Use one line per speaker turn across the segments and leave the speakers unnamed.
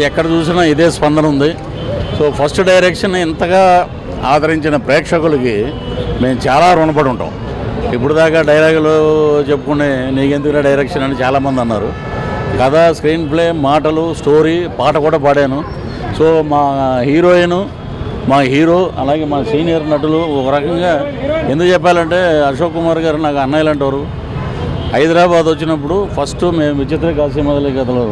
ఎక్కడ చూసినా ఇదే స్పందన ఉంది. సో ఫస్ట్ డైరెక్షన్ ఇంతగా ఆదరించిన ప్రేక్షకులకి మేము చాలా రుణపడి ఉంటాం. ఇప్పుడు దాకా డైలాగులు చెప్పుకునే నీకెందుకు డైరెక్షన్ అని చాలామంది అన్నారు. కథ, స్క్రీన్ ప్లే, మాటలు, స్టోరీ, పాట కూడా పాడాను. సో మా హీరోయిన్, మా హీరో, అలాగే మా సీనియర్ నటులు ఒక రకంగా ఎందుకు చెప్పాలంటే అశోక్ కుమార్ గారు నాకు అన్నయ్య లాంటివారు. హైదరాబాద్ వచ్చినప్పుడు ఫస్ట్ మేము విచిత్ర కాశీమదలి కథలు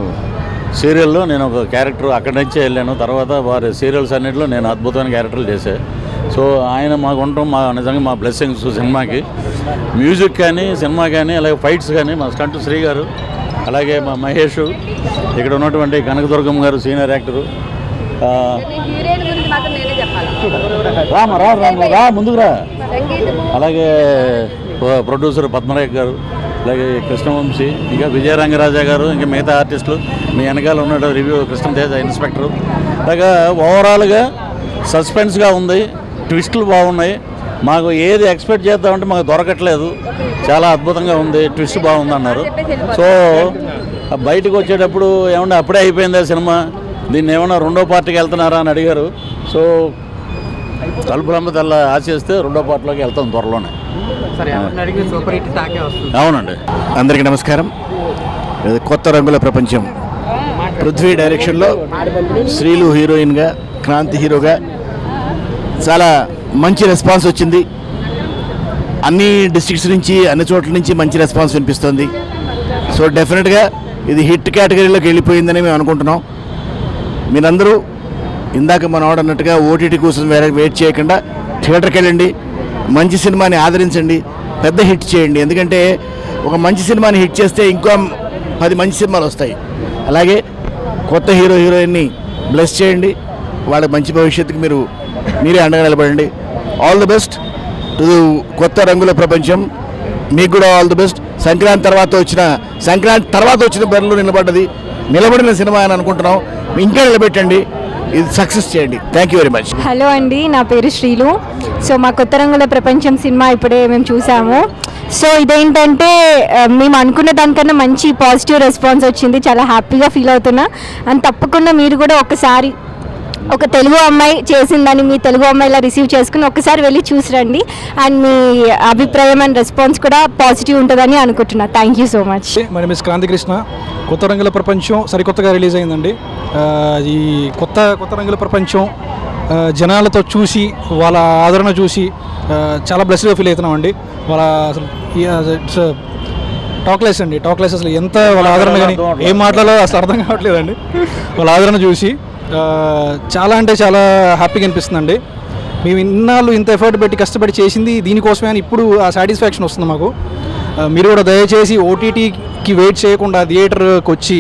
సీరియల్లో నేను ఒక క్యారెక్టర్ అక్కడి నుంచే వెళ్ళాను. తర్వాత వారి సీరియల్స్ అన్నింటిలో నేను అద్భుతమైన క్యారెక్టర్లు చేశాను. సో ఆయన మాకు ఉండటం నిజంగా మా బ్లెస్సింగ్స్. సినిమాకి మ్యూజిక్ కానీ, సినిమా కానీ, అలాగే ఫైట్స్ కానీ మా స్టంట్ శ్రీ గారు, అలాగే మా మహేష్, ఇక్కడ ఉన్నటువంటి కనకదుర్గం గారు సీనియర్ యాక్టరు. రా ముందుకు రా. అలాగే ప్రొడ్యూసర్ పద్మరేఖ గారు, అలాగే కృష్ణవంశీ, ఇంకా విజయరంగరాజా గారు, ఇంకా మిగతా ఆర్టిస్టులు, మీ వెనకాల ఉన్న రివ్యూ కృష్ణతేజ ఇన్స్పెక్టరు. అలాగా ఓవరాల్గా సస్పెన్స్గా ఉంది, ట్విస్టులు బాగున్నాయి. మాకు ఏది ఎక్స్పెక్ట్ చేద్దామంటే మాకు దొరకట్లేదు. చాలా అద్భుతంగా ఉంది, ట్విస్ట్ బాగుంది అన్నారు. సో బయటకు వచ్చేటప్పుడు ఏమన్నా అప్పుడే అయిపోయిందా సినిమా, దీన్ని ఏమన్నా రెండో పార్టీకి వెళ్తున్నారా అని అడిగారు. సో తలుపులమ్మ తెల్ల ఆశిస్తే రెండో పార్టీలోకి వెళ్తాం త్వరలోనే. అవునండి.
అందరికీ నమస్కారం. కొత్త రంగుల ప్రపంచం పృథ్వీ డైరెక్షన్లో శ్రీలు హీరోయిన్గా, క్రాంతి హీరోగా చాలా మంచి రెస్పాన్స్ వచ్చింది. అన్ని డిస్ట్రిక్ట్స్ నుంచి, అన్ని చోట్ల నుంచి మంచి రెస్పాన్స్ వినిపిస్తుంది. సో డెఫినెట్గా ఇది హిట్ కేటగిరీలోకి వెళ్ళిపోయిందని మేము అనుకుంటున్నాం. మీరందరూ ఇందాక మన వాడన్నట్టుగా ఓటీటీ కోసం వెయిట్ చేయకుండా థియేటర్కి వెళ్ళండి, మంచి సినిమాని ఆదరించండి, పెద్ద హిట్ చేయండి. ఎందుకంటే ఒక మంచి సినిమాని హిట్ చేస్తే ఇంకో 10 మంచి సినిమాలు వస్తాయి. అలాగే కొత్త హీరో హీరోయిన్ని బ్లెస్ చేయండి. వాళ్ళ మంచి భవిష్యత్తుకి మీరే అండగా నిలబడండి. ఆల్ ది బెస్ట్ టు కొత్త రంగుల ప్రపంచం. మీకు కూడా ఆల్ ది బెస్ట్. సంక్రాంతి తర్వాత వచ్చిన బరిలో నిలబడిన సినిమా అని అనుకుంటున్నాం. ఇంకా నిలబెట్టండి, ఇది సక్సెస్ చేయండి. Thank you very much.
Hello అండి, నా పేరు శ్రీలు. సో మా కొత్త రంగుల ప్రపంచం సినిమా ఇప్పుడే మేము చూసాము. సో ఇదేంటంటే మేము అనుకున్న దానికన్నా మంచి పాజిటివ్ రెస్పాన్స్ వచ్చింది. చాలా హ్యాపీగా ఫీల్ అవుతున్నా. అండ్ తప్పకుండా మీరు కూడా ఒకసారి ఒక తెలుగు అమ్మాయి చేసిందని మీ తెలుగు అమ్మాయిలా రిసీవ్ చేసుకుని ఒకసారి వెళ్ళి చూసి రండి. అండ్ మీ అభిప్రాయం అండ్ రెస్పాన్స్ కూడా పాజిటివ్ ఉంటుందని అనుకుంటున్నా. Thank you so much.
మరి మిస్ క్రాంతి కృష్ణ కొత్త రంగుల ప్రపంచం సరికొత్తగా రిలీజ్ అయిందండి. ఈ కొత్త రంగుల ప్రపంచం జనాలతో చూసి, వాళ్ళ ఆదరణ చూసి చాలా బ్లెస్డ్గా ఫీల్ అవుతున్నామండి. వాళ్ళ అసలు టాక్లెస్ అసలు ఎంత వాళ్ళ ఆదరణ కానీ ఏం మాట్లాడాలో అసలు అర్థం కావట్లేదండి. వాళ్ళ ఆదరణ చూసి చాలా అంటే చాలా హ్యాపీగా అనిపిస్తుందండి. మేము ఇన్నాళ్ళు ఇంత ఎఫర్ట్ పెట్టి కష్టపడి చేసింది దీనికోసమే అని ఇప్పుడు ఆ సాటిస్ఫాక్షన్ వస్తుంది మాకు. మీరు కూడా దయచేసి ఓటీటీకి వెయిట్ చేయకుండా థియేటర్కి వచ్చి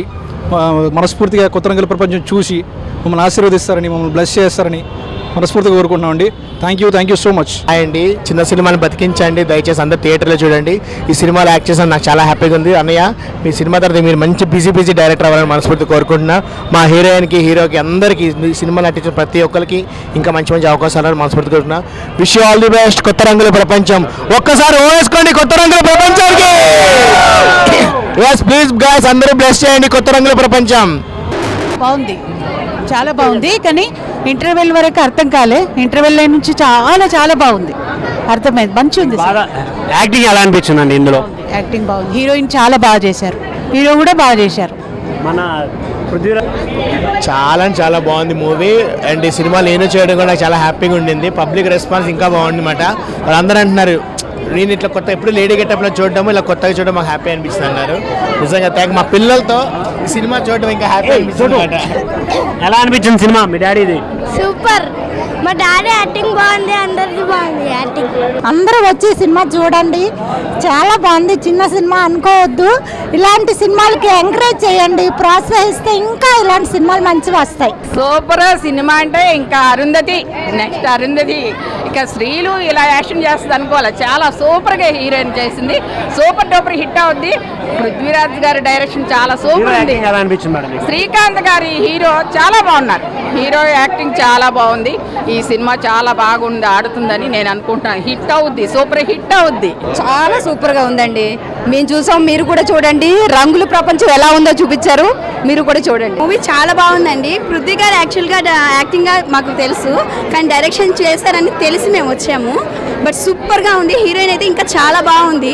మనస్ఫూర్తిగా కొత్త రంగుల ప్రపంచం చూసి మమ్మల్ని ఆశీర్వదిస్తారని, మమ్మల్ని బ్లెస్ చేస్తారని మనస్ఫూర్తిగా కోరుకుంటున్నామండి. Thank you so much.
అండి, చిన్న సినిమాని బతికించండి. దయచేసి అందరూ థియేటర్లో చూడండి. ఈ సినిమాలో యాక్ట్ చేసిన నాకు చాలా హ్యాపీగా ఉంది. అన్నయ్య, మీ సినిమా తర్వాత మీరు మంచి బిజీ డైరెక్టర్ అవ్వాలని మనస్ఫూర్తి కోరుకుంటున్నా. మా హీరోయిన్కి, హీరోకి అందరికీ, సినిమా నటించిన ప్రతి ఒక్కరికి ఇంకా మంచి అవకాశాలను మనస్ఫూర్తి కోరుకుంటున్నా. Wish you all the best. కొత్త రంగుల ప్రపంచం ఒక్కసారి వేసుకోండి. కొత్త రంగుల ప్రపంచానికి ప్లీజ్ గాయ్స్ అందరూ బ్లెస్ చేయండి. కొత్త రంగుల ప్రపంచం
బాగుంది, చాలా బాగుంది. కానీ ఇంటర్వెల్ వరకు అర్థం కాలే. ఇంటర్వెల్ నుంచి చాలా బాగుంది, అర్థమైంది. మంచి ఉంది.
యాక్టింగ్ ఎలా అనిపించిందండి? ఇందులో
యాక్టింగ్ బాగుంది. హీరోయిన్ చాలా బాగా చేశారు, హీరో కూడా బాగా చేశారు.
మన చాలా బాగుంది మూవీ. అండ్ ఈ సినిమా నేను చేయడం కూడా నాకు చాలా హ్యాపీగా ఉండింది. పబ్లిక్ రెస్పాన్స్ ఇంకా బాగుంది అన్నమాట. వాళ్ళందరూ అంటున్నారు నేను ఇట్లా కొత్త ఎప్పుడు లేడీ గెటప్లో చూడడం, ఇలా కొత్తగా చూడడం మాకు హ్యాపీ అనిపిస్తుంది అన్నారు. నిజంగా థ్యాంక్. మా పిల్లలతో ఈ సినిమా చూడడం ఇంకా హ్యాపీ అనిపిస్తుంది. ఎలా అనిపించింది సినిమా? మీ డాడీది
సూపర్. మా డాడీ యాక్టింగ్ బాగుంది, అందరిది బాగుంది యాక్టింగ్.
అందరూ వచ్చి సినిమా చూడండి, చాలా బాగుంది. చిన్న సినిమా అనుకోవద్దు. ఇలాంటి సినిమాలకి ఎంకరేజ్ చేయండి, ప్రోత్సహిస్తే ఇంకా ఇలాంటి సినిమాలు మంచిగా వస్తాయి.
సూపర్ సినిమా అంటే ఇంకా అరుంధతి, నెక్స్ట్ అరుంధతి, ఇక శ్రీలు ఇలా యాక్షన్ చేస్తుంది అనుకోవాలి. చాలా సూపర్గా హీరోయిన్ చేసింది. సూపర్ డూపర్ హిట్ అవుద్ది. పృథ్వీరాజ్ గారి డైరెక్షన్ చాలా సూపర్ ఉంది. శ్రీకాంత్ గారి హీరో చాలా బాగున్నారు. హీరో యాక్టింగ్ చాలా బాగుంది. ఈ సినిమా చాలా బాగుంది, ఆడుతుందని నేను అనుకుంటున్నాను. హిట్ అవుద్ది, సూపర్ హిట్ అవుద్ది.
చాలా సూపర్గా ఉందండి. మేము చూసాం, మీరు కూడా చూడండి. రంగుల ప్రపంచం ఎలా ఉందో చూపించారు, మీరు కూడా చూడండి.
మూవీ చాలా బాగుందండి. పృథ్వీ గారు యాక్చువల్గా యాక్టింగ్గా మాకు తెలుసు, కానీ డైరెక్షన్ చేస్తారని తెలిసి మేము వచ్చాము. బట్ సూపర్గా ఉంది. హీరోయిన్ అయితే ఇంకా చాలా బాగుంది.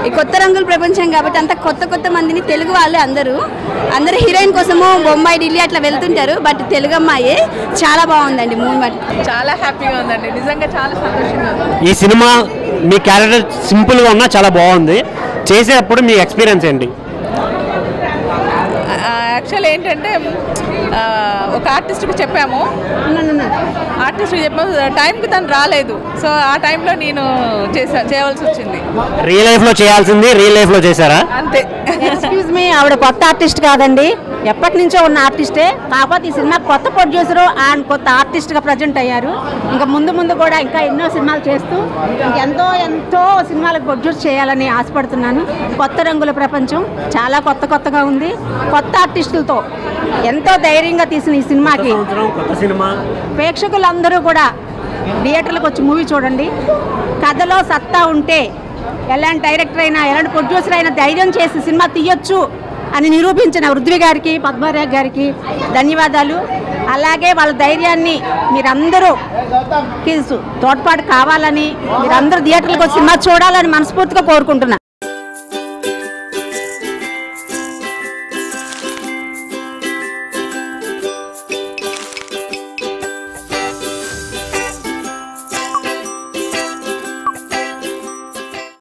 ఈ కొత్త రంగుల ప్రపంచం కాబట్టి అంత కొత్త మందిని తెలుగు వాళ్ళే అందరూ హీరోయిన్ కోసము బొంబాయి, ఢిల్లీ అట్లా వెళ్తుంటారు. బట్ తెలుగు అమ్మాయి చాలా బాగుందండి మూవీ. మరి
చాలా హ్యాపీగా ఉందండి, నిజంగా చాలా సంతోషంగా ఉంది.
ఈ సినిమా మీ క్యారెక్టర్ సింపుల్గా ఉన్నా చాలా బాగుంది. చేసేటప్పుడు మీ ఎక్స్పీరియన్స్ ఏంటి?
యాక్చువల్ ఏంటంటే ఒక ఆర్టిస్ట్కి చెప్పాము, టైంకి తను రాలేదు. సో ఆ టైంలో నేను చేయవలసి వచ్చింది.
రియల్ లైఫ్లో చేయాల్సింది రియల్ లైఫ్లో చేశారా?
అంతే.
ఎక్స్క్యూజ్ మీ, ఆవిడ కొత్త ఆర్టిస్ట్ కాదండి, ఎప్పటి నుంచో ఉన్న ఆర్టిస్టే. కాకపోతే ఈ సినిమా కొత్త ప్రొడ్యూసరు అండ్ కొత్త ఆర్టిస్ట్గా ప్రజెంట్ అయ్యారు. ఇంకా ముందు కూడా ఇంకా ఎన్నో సినిమాలు చేస్తూ ఎంతో సినిమాలకు ప్రొడ్యూస్ చేయాలని ఆశపడుతున్నాను. కొత్త రంగుల ప్రపంచం చాలా కొత్తగా ఉంది. కొత్త ఆర్టిస్టులతో ఎంతో ధైర్యంగా తీసిన ఈ సినిమాకి ప్రేక్షకులందరూ కూడా థియేటర్లకు వచ్చి మూవీ చూడండి. కథలో సత్తా ఉంటే ఎలాంటి డైరెక్టర్ అయినా, ఎలాంటి ప్రొడ్యూసర్ అయినా ధైర్యం చేసి సినిమా తీయొచ్చు అని నిరూపించిన పృథ్వీ గారికి, పద్మారాయ్ గారికి ధన్యవాదాలు. అలాగే వాళ్ళ ధైర్యాన్ని మీరందరూ తోడ్పాటు కావాలని, మీరందరూ థియేటర్లకు వచ్చి సినిమా చూడాలని మనస్ఫూర్తిగా కోరుకుంటున్నాను.